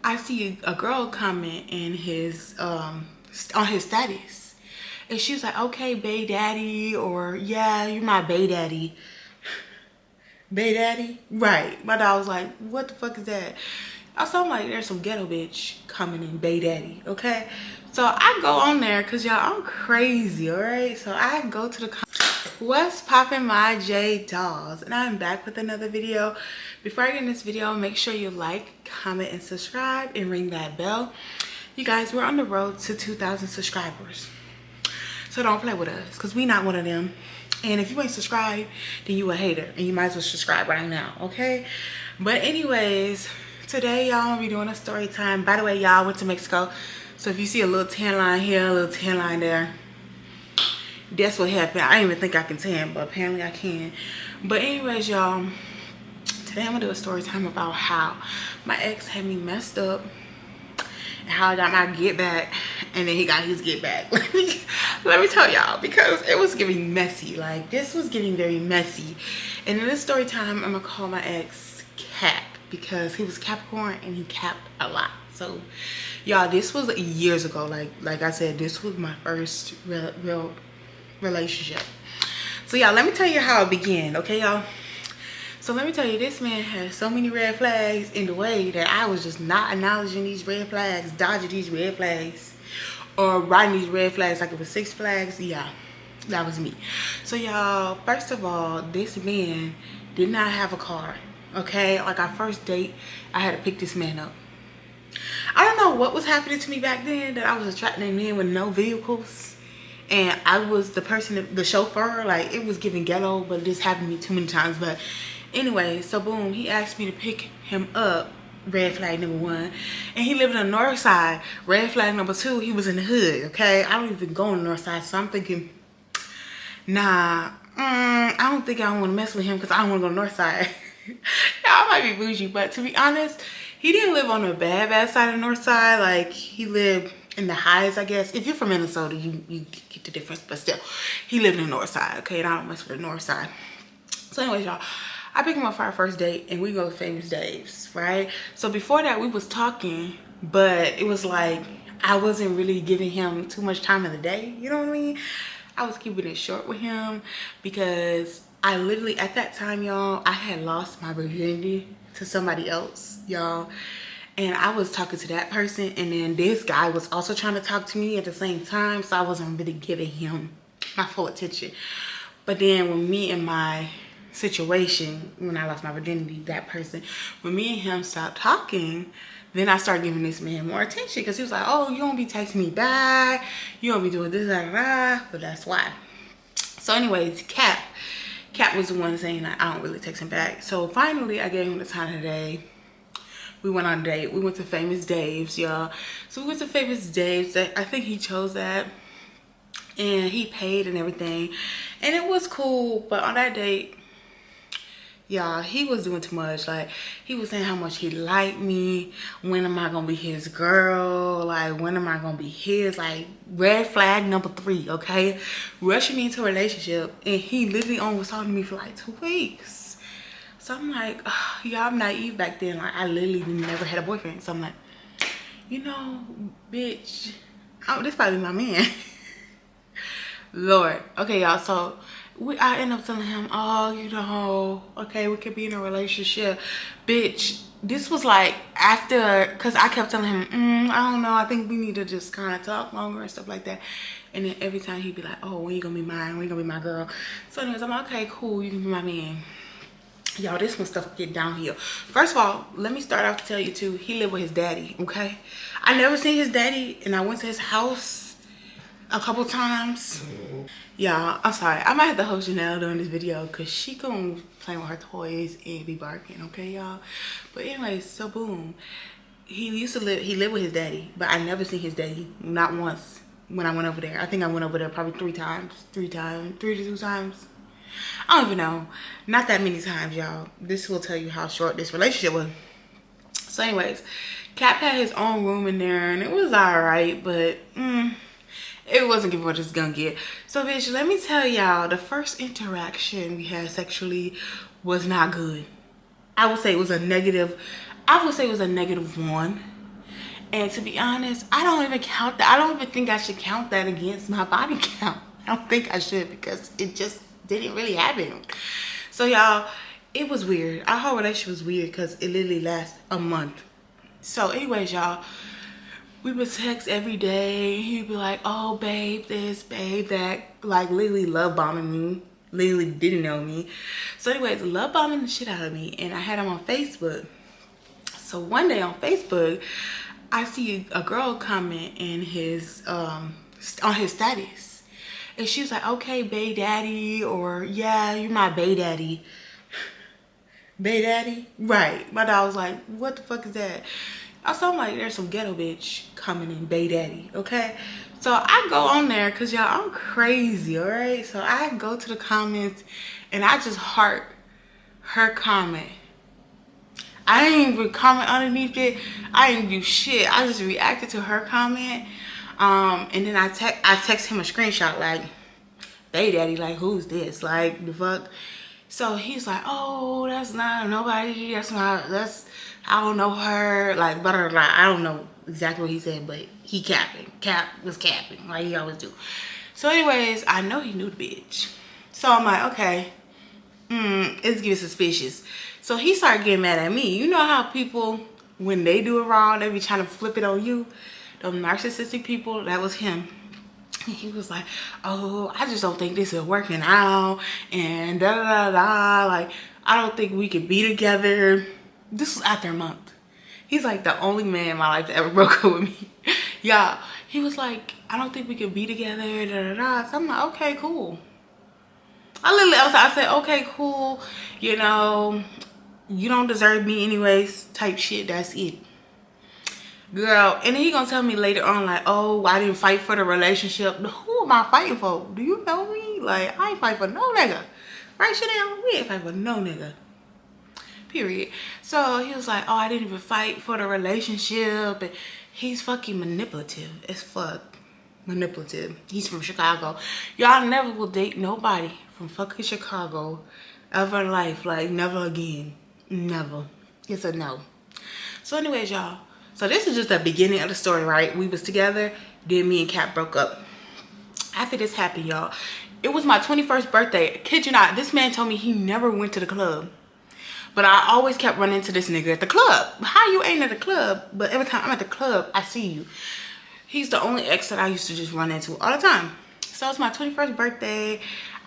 I see a girl comment in his on his status, and she was like, okay, bae daddy, or yeah, you're my bae daddy. Bae daddy? Right. My dog was like, what the fuck is that? Also, I'm like, there's some ghetto bitch coming in, bae daddy, okay? So I go on there because y'all, I'm crazy, all right? So I go to the what's poppin' my J dolls, and I'm back with another video. Before I get in this video, make sure you like, comment, and subscribe, and ring that bell. You guys, we're on the road to 2,000 subscribers, so don't play with us because we not one of them. And if you ain't subscribed, then you a hater, and you might as well subscribe right now, okay? But anyways, today y'all gonna be doing a story time. By the way, y'all went to Mexico, so if you see a little tan line here, a little tan line there, that's what happened. I didn't even think I can tan, but apparently I can. But anyways, y'all, today I'm gonna do a story time about how my ex had me messed up and how I got my get back, and then he got his get back. Let me tell y'all, because it was giving messy. Like, this was getting very messy. And in this story time, I'm gonna call my ex Cap, because he was Capricorn and he capped a lot. So y'all, this was years ago. Like I said, this was my first real relationship. So y'all, let me tell you how it began, okay y'all? So let me tell you, this man has so many red flags in the way that I was just not acknowledging these red flags, dodging these red flags, or writing these red flags like it was 6 flags. Yeah, that was me. So y'all, first of all, this man did not have a car, okay? Like, our first date, I had to pick this man up. I don't know what was happening to me back then that I was attracting men with no vehicles. And I was the person, the chauffeur. Like, it was giving ghetto, but this happened to me too many times. But anyway, so boom, he asked me to pick him up. Red flag number 1. And he lived on the north side. Red flag number 2, he was in the hood, okay? I don't even go on the north side, so I'm thinking, nah, I don't think I want to mess with him because I don't want to go to the north side. I might be bougie, but to be honest, he didn't live on the bad side of the north side. Like, he lived in the highs, I guess. If you're from Minnesota, you get the difference, but still, he lived in the north side, okay? And I don't mess with the north side. So anyways, y'all, I picked him up for our first date, and we go to Famous Dave's, right? So before that, we was talking, but it was like I wasn't really giving him too much time of the day, you know what I mean? I was keeping it short with him because I literally, at that time, y'all, I had lost my virginity to somebody else, y'all. And I was talking to that person, and then this guy was also trying to talk to me at the same time, so I wasn't really giving him my full attention. But then when me and my situation, when I lost my virginity, that person, when me and him stopped talking, then I started giving this man more attention, because he was like, oh, you don't be texting me back, you don't be doing this, da, da, da. But that's why. So anyways, Cap was the one saying that I don't really text him back. So finally, I gave him the time of the day. We went on a date. We went to Famous Dave's, y'all. So we went to Famous Dave's. I think he chose that, and he paid and everything, and it was cool. But on that date, y'all, he was doing too much. Like, he was saying how much he liked me. When am I gonna be his girl? Like, when am I gonna be his? Like, red flag number 3, okay? Rushing me into a relationship, and he literally only was talking to me for like 2 weeks. So I'm like, oh, y'all, I'm naive back then. Like, I literally never had a boyfriend. So I'm like, you know, bitch, this probably my man. Lord. Okay, y'all, so I end up telling him, oh, you know, okay, we could be in a relationship. Bitch, this was like after, because I kept telling him, I don't know, I think we need to just kind of talk longer and stuff like that. And then every time he'd be like, oh, when you gonna be mine? When you gonna be my girl? So anyways, I'm like, okay, cool, you can be my man. Y'all, this when stuff get downhill. First of all, let me start off to tell you too, he lived with his daddy, okay? I never seen his daddy, and I went to his house a couple times. Y'all, I'm sorry, I might have to hold Janelle during this video because she gonna play with her toys and be barking, okay y'all? But anyways, so boom, he lived with his daddy, but I never seen his daddy, not once when I went over there. I think I went over there probably 3 to 2 times. I don't even know. Not that many times, y'all. This will tell you how short this relationship was. So anyways, Cap had his own room in there, and it was alright, but it wasn't giving what it's gonna get. So bitch, let me tell y'all, the first interaction we had sexually was not good. I would say it was a negative 1. And to be honest, I don't even count that. I don't even think I should count that against my body count. I don't think I should, because it just didn't really happen. So y'all, it was weird. Our whole relationship was weird because it literally lasted a month. So anyways, y'all, we would text every day. He'd be like, oh, babe, this, babe, that. Like, literally love bombing me. Literally didn't know me. So anyways, love bombing the shit out of me. And I had him on Facebook. So one day on Facebook, I see a girl comment in his, on his status. And she was like, okay, bae daddy, or yeah, you're my bae daddy. Bae daddy? Right. My dog was like, what the fuck is that? Also, I'm like, there's some ghetto bitch coming in, bae daddy, okay? So I go on there, because y'all, I'm crazy, all right? So I go to the comments, and I just heart her comment. I didn't even comment underneath it. I didn't do shit. I just reacted to her comment. And then I text him a screenshot, like, bae daddy, like, who's this? Like, the fuck? So he's like, oh, that's not nobody. That's, I don't know her. Like, blah, blah, blah. I don't know exactly what he said, but he capping. Was capping, like he always do. So anyways, I know he knew the bitch. So I'm like, okay, it's getting suspicious. So he started getting mad at me. You know how people, when they do it wrong, they be trying to flip it on you? Those narcissistic people, that was him. He was like, oh, I just don't think this is working out, and da da da da. Like, I don't think we could be together. This was after a month. He's like the only man in my life that ever broke up with me. Yeah, he was like, I don't think we could be together, da da da. So I'm like, okay, cool. I said, okay, cool. You know, you don't deserve me anyways, type shit. That's it. Girl, and then he gonna tell me later on, like, oh, I didn't fight for the relationship. Who am I fighting for? Do you know me? Like, I ain't fight for no nigga. Right, Chanel? We ain't fight for no nigga. Period. So he was like, oh, I didn't even fight for the relationship. And he's fucking manipulative as fuck. Manipulative. He's from Chicago. Y'all never will date nobody from fucking Chicago ever in life. Like, never again. Never. It's a no. So anyways, y'all. So this is just the beginning of the story, right? We was together, then me and Kat broke up. After this happened, y'all, it was my 21st birthday. Kid you not, this man told me he never went to the club. But I always kept running into this nigga at the club. How you ain't at the club, but every time I'm at the club, I see you. He's the only ex that I used to just run into all the time. So it's my 21st birthday.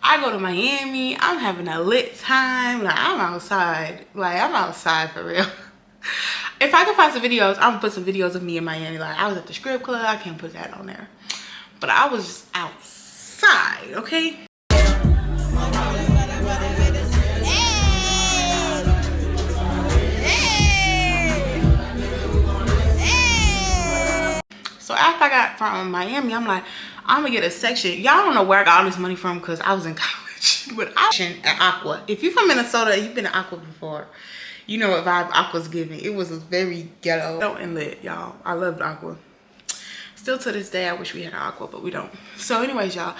I go to Miami. I'm having a lit time. Like, I'm outside. Like, I'm outside for real. If I can find some videos, I'm gonna put some videos of me in Miami. Like, I was at the strip club. I can't put that on there. But I was just outside, okay? So after I got from Miami, I'm like, I'm gonna get a section. Y'all don't know where I got all this money from because I was in college. But I was at Aqua. If you're from Minnesota and you've been to Aqua before, you know what vibe Aqua's giving. It was very ghetto and lit, y'all. I loved Aqua. Still to this day, I wish we had an Aqua, but we don't. So anyways, y'all,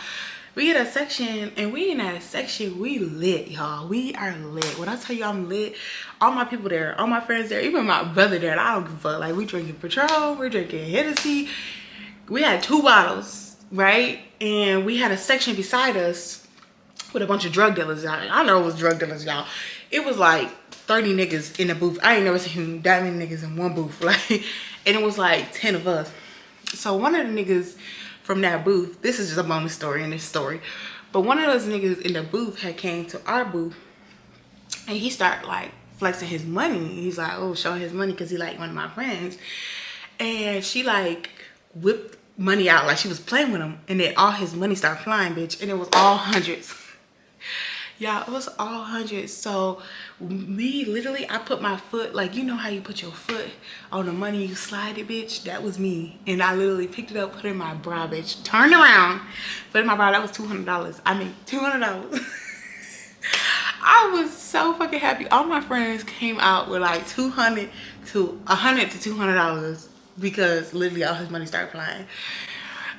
we get a section, and we in that section, we lit, y'all. We are lit. When I tell you I'm lit, all my people there, all my friends there, even my brother there, I don't give a fuck. Like, we drinking Patron, we're drinking Hennessy. We had 2 bottles, right? And we had a section beside us with a bunch of drug dealers, y'all. I know it was drug dealers, y'all. It was like 30 niggas in the booth. I ain't never seen that many niggas in one booth. Like, and it was like 10 of us. So one of the niggas from that booth, this is just a bonus story in this story, but one of those niggas in the booth had came to our booth, and he started like flexing his money. He's like, oh, showing his money because he like one of my friends. And she like whipped money out like she was playing with him, and then all his money started flying, bitch, and it was all hundreds. Yeah, it was all hundreds. So me, literally, I put my foot, like, you know how you put your foot on the money, you slide it, bitch? That was me. And I literally picked it up, put it in my bra, bitch. Turned around, put it in my bra. That was $200. I mean, $200. I was so fucking happy. All my friends came out with like $100 to $200 because literally all his money started flying.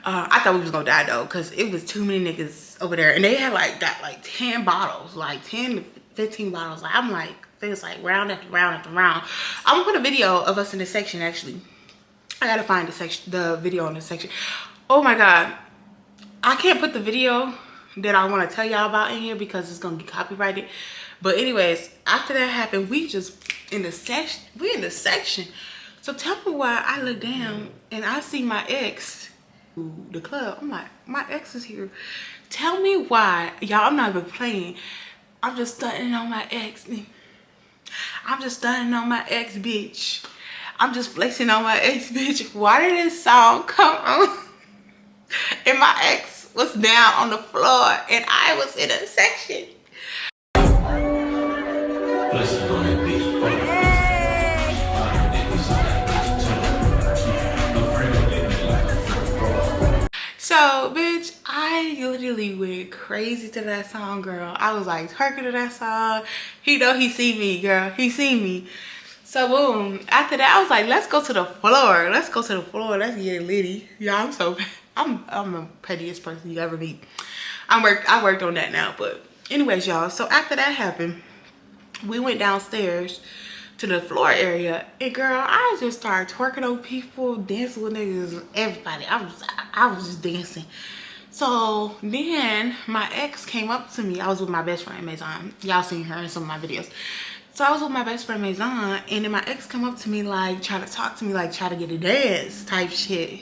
I thought we was gonna die though, because it was too many niggas over there, and they had like got like 10 bottles, like 10 to 15 bottles. Like, I'm like, they was like round after round after round. I'm gonna put a video of us in this section actually. I gotta find the video in the section. Oh my God. I can't put the video that I want to tell y'all about in here because it's gonna get copyrighted. But anyways, after that happened, we just in the section. We in the section. So tell me why I look down and I see my ex, the club. I'm like, my ex is here. Tell me why, y'all. I'm not even playing. I'm just stunting on my ex. I'm just stunting on my ex, bitch. I'm just flexing on my ex, bitch. Why did this song come on? And my ex was down on the floor and I was in a section. So, bitch, I literally went crazy to that song, girl. I was like twerking to that song. He know he see me, girl. He see me. So, boom. After that, I was like, let's go to the floor. Let's go to the floor. Let's get litty. Y'all, I'm so bad. I'm the pettiest person you ever meet. I worked on that now. But anyways, y'all. So, after that happened, we went downstairs to the floor area, and girl, I just started twerking on people, dancing with niggas, everybody. I was just dancing. So then my ex came up to me. I was with my best friend Maison. Y'all seen her in some of my videos. So I was with my best friend Maison, and then my ex come up to me like try to talk to me, like try to get a dance type shit.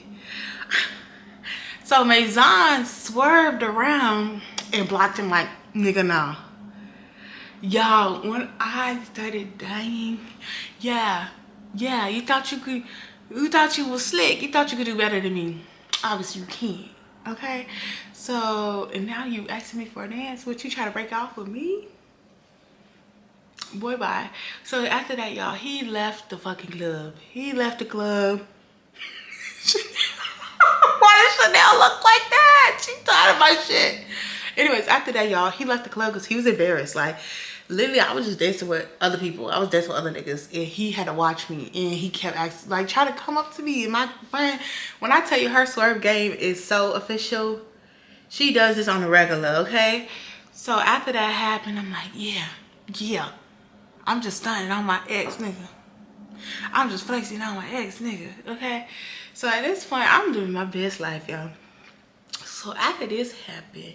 So Maison swerved around and blocked him like, nigga, nah. Y'all, when I started dying, yeah, you thought you was slick, you thought you could do better than me. Obviously you can't, okay? So, and now you asking me for a dance, what, you try to break off with me? Boy, bye. So after that, y'all, he left the fucking club. He left the club. Why does Chanel look like that? She tired of my shit. Anyways, after that, y'all, he left the club because he was embarrassed. Like, literally, I was just dancing with other people. I was dancing with other niggas, and he had to watch me, and he kept asking, like, trying to come up to me. And my friend, when I tell you her swerve game is so official, she does this on the regular, okay? So after that happened, I'm like, yeah, I'm just stunning on my ex, nigga. I'm just flexing on my ex, nigga, okay? So at this point, I'm living my best life, y'all. So after this happened,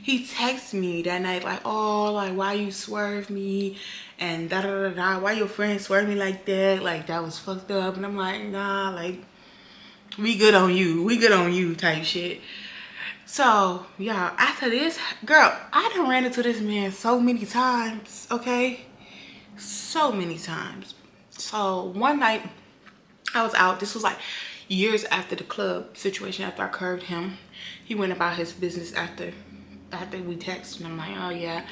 he texted me that night like, oh, like, why you swerve me and da-da-da-da, why your friend swerve me like that? Like, that was fucked up. And I'm like, nah, like, we good on you type shit. So, y'all, after this, girl, I done ran into this man so many times, okay? So many times. So, one night, I was out. This was like years after the club situation, after I curved him. He went about his business after we texted, and I'm like, oh yeah,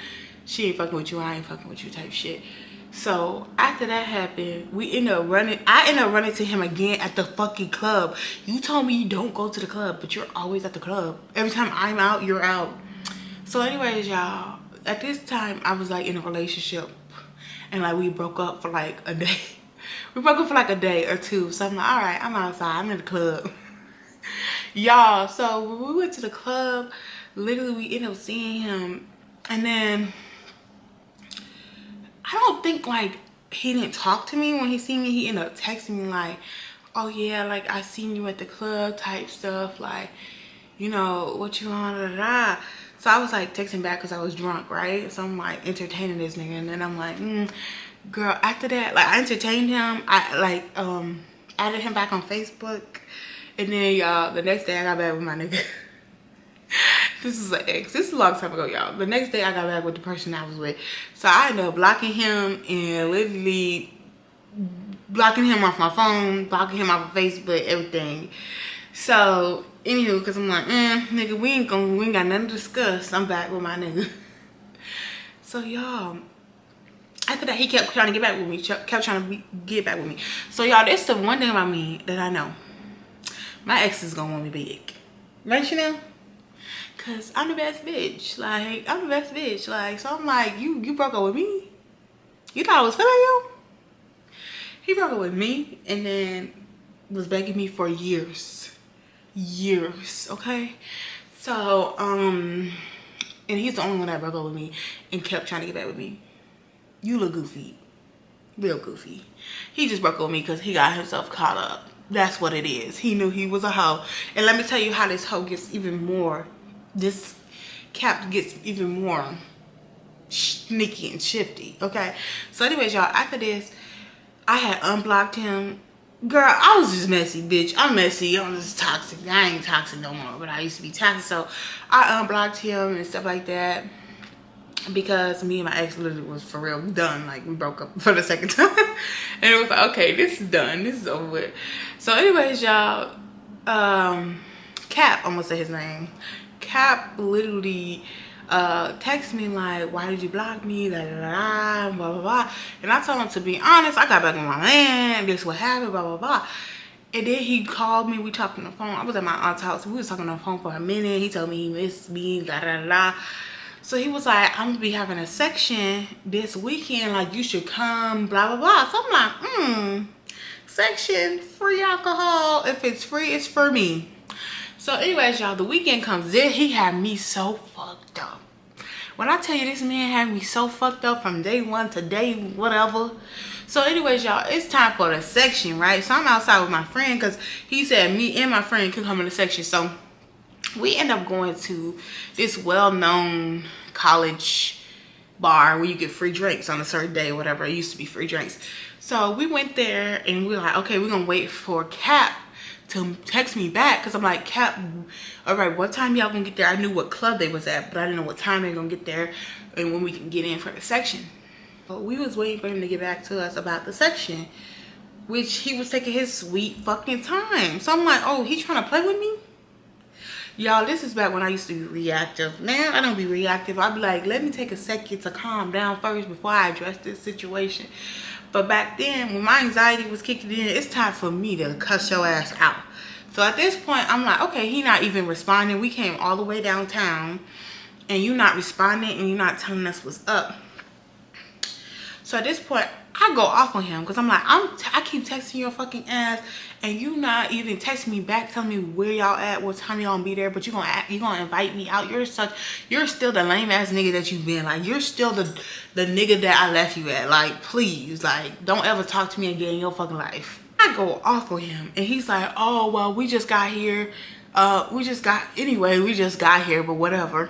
she ain't fucking with you, I ain't fucking with you type shit. So after that happened, I ended up running to him again at the fucking club. You told me you don't go to the club, but you're always at the club. Every time I'm out, you're out. So anyways, y'all, at this time I was like in a relationship, and like we broke up for like a day. We broke up for like a day or two. So I'm like, all right, I'm outside, I'm in the club. Y'all, so when we went to the club, literally we ended up seeing him, and then I don't think like he didn't talk to me when he seen me. He ended up texting me like, oh yeah, like I seen you at the club type stuff, like, you know, what you on, da, da, da. So I was like texting back because I was drunk, right? So I'm like entertaining this nigga, and then I'm like, girl, after that, like I entertained him. I like added him back on Facebook. And then, y'all, the next day I got back with my nigga. This is an ex. This is a long time ago, y'all. The next day I got back with the person I was with. So I ended up blocking him and literally blocking him off my phone, blocking him off of Facebook, everything. So, anywho, because I'm like, nigga, we ain't got nothing to discuss. I'm back with my nigga. So, y'all, after that, he kept trying to get back with me. Get back with me. So, y'all, that's the one thing about me that I know. My ex is gonna want me big. Right, Chanel? Cause I'm the best bitch. Like, I'm the best bitch. Like, so I'm like, you broke up with me? You thought I was feeling you? He broke up with me and then was begging me for years. Years, okay? So, and he's the only one that broke up with me and kept trying to get back with me. You look goofy. Real goofy. He just broke up with me because he got himself caught up. That's what it is. He knew he was a hoe. And let me tell you how this hoe gets even more, this Cap gets even more sneaky and shifty, okay? So anyways, y'all, after this, I had unblocked him. Girl, I was just messy, bitch. I'm messy. I'm just toxic. I ain't toxic no more, but I used to be toxic. So I unblocked him and stuff like that because me and my ex literally was for real done. Like, we broke up for the second time. And it was like, okay, this is done. This is over with. So anyways, y'all, Cap, I'm gonna say his name. Cap literally text me like, why did you block me, blah blah blah blah. And I told him, to be honest, I got back on my land, this what happened, blah blah blah. And then he called me, we talked on the phone. I was at my aunt's house, we was talking on the phone for a minute. He told me he missed me, blah blah blah. So he was like, I'm gonna be having a section this weekend, like you should come, blah blah blah. So I'm like, section, free alcohol. If it's free, it's for me. So anyways, y'all, the weekend comes in, he had me so fucked up. When I tell you, this man had me so fucked up from day one to day whatever. So anyways, y'all, it's time for the section, right? So I'm outside with my friend because he said me and my friend could come in the section. So we end up going to this well-known college bar where you get free drinks on a certain day or whatever. It used to be free drinks. So we went there and we were like, okay, we're gonna wait for Cap to text me back, because I'm like, Cap, all right, what time y'all gonna get there? I knew what club they was at, but I didn't know what time they gonna get there and when we can get in for the section. But we was waiting for him to get back to us about the section, which he was taking his sweet fucking time. So I'm like, oh, he trying to play with me? Y'all, this is back when I used to be reactive. Now I don't be reactive. I'd be like, let me take a second to calm down first before I address this situation. But back then, when my anxiety was kicking in, it's time for me to cuss your ass out. So at this point, I'm like, okay, he not even responding. We came all the way downtown, and you not responding, and you not telling us what's up. So at this point, I go off on him because I'm like, I keep texting your fucking ass, and you not even texting me back, telling me where y'all at, what time y'all gonna be there, but you gonna invite me out. You're still the lame ass nigga that you've been. Like, you're still the nigga that I left you at. Like, please, like, don't ever talk to me again in your fucking life. I go off on him, and he's like, oh well, we just got here. We just got here, but whatever.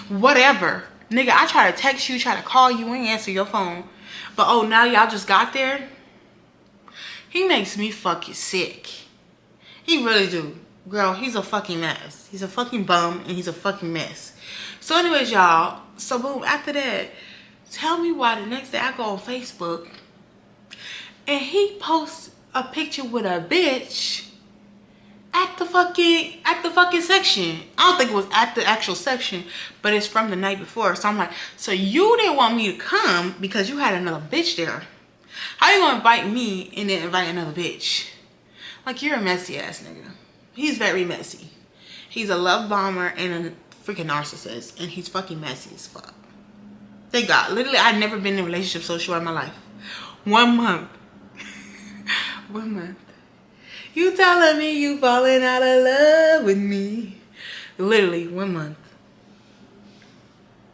Whatever. Nigga, I try to text you, try to call you, ain't answer your phone. But oh, now y'all just got there? He makes me fucking sick. He really do. Girl, he's a fucking mess. He's a fucking bum and he's a fucking mess. So anyways, y'all, so boom, after that, tell me why the next day I go on Facebook and he posts a picture with a bitch at the fucking section. I don't think it was at the actual section, but it's from the night before. So I'm like, so you didn't want me to come because you had another bitch there. How you gonna invite me and then invite another bitch? Like, you're a messy ass nigga. He's very messy. He's a love bomber and a freaking narcissist, and he's fucking messy as fuck. Thank God. Literally, I've never been in a relationship so short in my life. 1 month. 1 month. You telling me you falling out of love with me. Literally 1 month.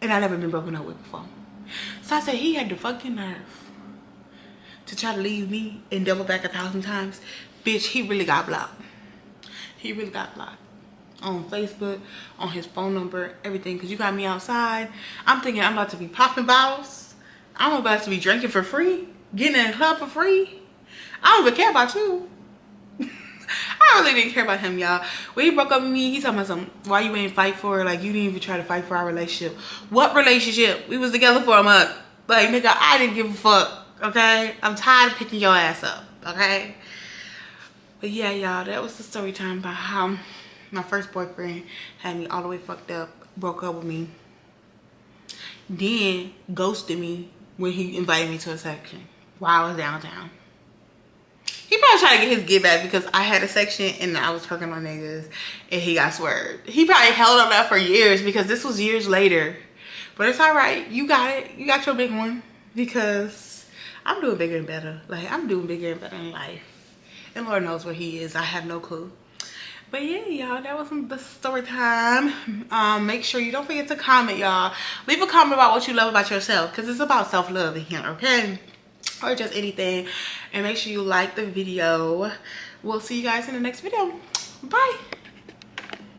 And I never been broken up with before. So I said, he had the fucking nerve to try to leave me and double back 1,000 times. Bitch, he really got blocked. He really got blocked. On Facebook, on his phone number, everything. Because you got me outside. I'm thinking I'm about to be popping bottles. I'm about to be drinking for free. Getting in a club for free. I don't even care about you. I really didn't care about him, y'all. When he broke up with me, he told me something. Why you ain't fight for her? Like, you didn't even try to fight for our relationship. What relationship? We was together for a month. Like, nigga, I didn't give a fuck. Okay? I'm tired of picking your ass up. Okay? But yeah, y'all, that was the story time about how my first boyfriend had me all the way fucked up, broke up with me, then ghosted me when he invited me to a section while I was downtown. He probably tried to get his get back because I had a section and I was fucking on niggas and he got swerved. He probably held on that for years because this was years later. But it's all right. You got it. You got your big one because I'm doing bigger and better. Like, I'm doing bigger and better in life. And Lord knows where he is. I have no clue. But yeah, y'all, that was the story time. Make sure you don't forget to comment, y'all. Leave a comment about what you love about yourself because it's about self-love in here, okay? or just anything. And make sure you like the video. We'll see you guys in the next video. Bye.